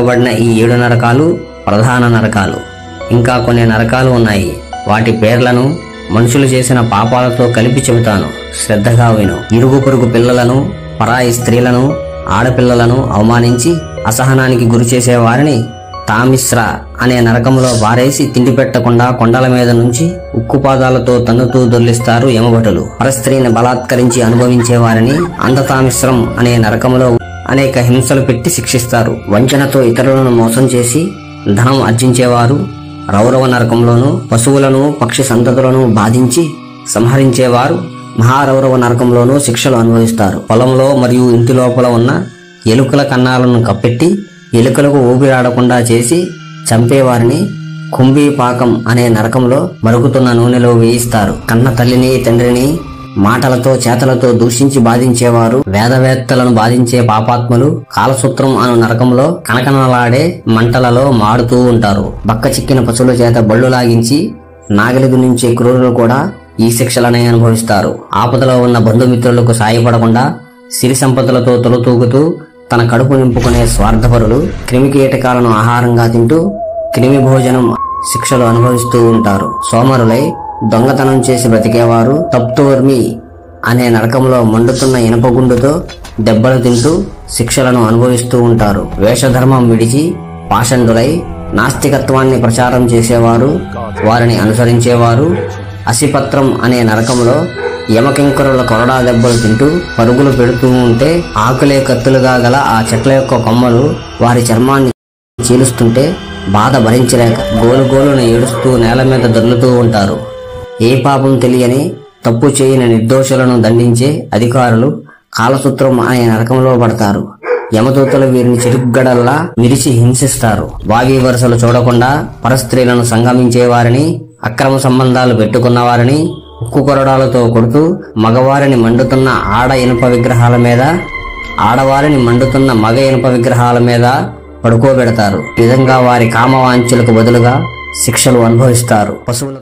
చెప్పబడిన ఈ 7 నరకాలు ప్రధాన నరకాలు. ఇంకా కొన్ని నరకాలు ఉన్నాయి. వాటి పేర్లను మనుషులు చేసిన పాపాలతో కలిపి చెబుతాను, శ్రద్ధగా విను. ఇరుగు పొరుగు పిల్లలను, పరాయి స్త్రీలను, ఆడపిల్లలను అవమానించి అసహనానికి గురి చేసే వారిని తామిశ్ర అనే నరకంలో పారేసి తిండి పెట్టకుండా కొండల మీద నుంచి ఉక్కుపాదాలతో తన్నుతూ దొర్లిస్తారు యమభటులు. పరస్త్రీని బలాత్కరించి అనుభవించే వారిని అంధతామిశ్రం అనే నరకంలో అనేక హింసలు పెట్టి శిక్షిస్తారు. వంచనతో ఇతరులను మోసం చేసి ధనం ఆర్జించేవారు రౌరవ నరకంలోను, పశువులను పక్షి సంతతులను బాధించి సంహరించేవారు మహారౌరవ నరకంలోనూ శిక్షలు అనుభవిస్తారు. పొలంలో మరియు ఇంటి లోపల ఉన్న ఎలుకల కన్నాలను కప్పెట్టి ఎలుకలకు ఊపిరాడకుండా చేసి చంపేవారిని కుంభీపాకం అనే నరకంలో మరుగుతున్న నూనెలో వేయిస్తారు. కన్న తల్లిని తండ్రిని మాటలతో చేతలతో దూషించి బాధించేవారు వేదవేత్తలను బాధించే పాపాత్ములు కాలసూత్రం అను నరకంలో కనకనలాడే మంటలలో మాడుతూ ఉంటారు. బక్క చిక్కిన పశువుల చేత బళ్ళు లాగించి నాగలిగు నుంచే క్రూరులు కూడా ఈ శిక్షలనే అనుభవిస్తారు. ఆపదలో ఉన్న బంధుమిత్రులకు సాయపడకుండా సిరి సంపదలతో తొలతూగుతూ తన కడుపు నింపుకునే స్వార్థపరులు క్రిమికీటకాలను ఆహారంగా తింటూ క్రిమి భోజనం శిక్షలు అనుభవిస్తూ ఉంటారు. సోమరులై దొంగతనం చేసి బ్రతికేవారు తప్తువర్మి అనే నరకంలో మండుతున్న ఇనపగుండుతో దెబ్బలు తింటూ శిక్షలను అనుభవిస్తూ ఉంటారు. వేషధర్మం విడిచి పాషండులై నాస్తికత్వాన్ని ప్రచారం చేసేవారు, వారిని అనుసరించేవారు అసిపత్రం అనే నరకంలో యమకింకరుల కొరడా దెబ్బలు తింటూ పరుగులు పెడుతూ ఉంటే ఆకులే కత్తులుగా గల ఆ చెట్ల యొక్క కొమ్మలు వారి చర్మాన్ని చీలుస్తుంటే బాధ భరించలేక గోలుగోలున ఏడుస్తూ నేల మీద దొర్లుతూ ఉంటారు. ఏ పాపం తెలియని తప్పు చేయని నిర్దోషులను దండించే అధికారులు కాలసూత్రం అనే నరకంలో పడతారు. యమదూతలు వీరిని చిరుగ్గడల్లా విరిచి హింసిస్తారు. వావి వరుసలు చూడకుండా పరస్త్రీలను సంగమించే వారిని, అక్రమ సంబంధాలు పెట్టుకున్న వారిని ఉక్కు కొరడాలతో కొడుతూ మగవారిని మండుతున్న ఆడ ఇనుప విగ్రహాల మీద, ఆడవారిని మండుతున్న మగ ఇనుప విగ్రహాల మీద పడుకోబెడతారు. ఈ విధంగా వారి కామవాంఛలకు బదులుగా శిక్షలు అనుభవిస్తారు. పశువుల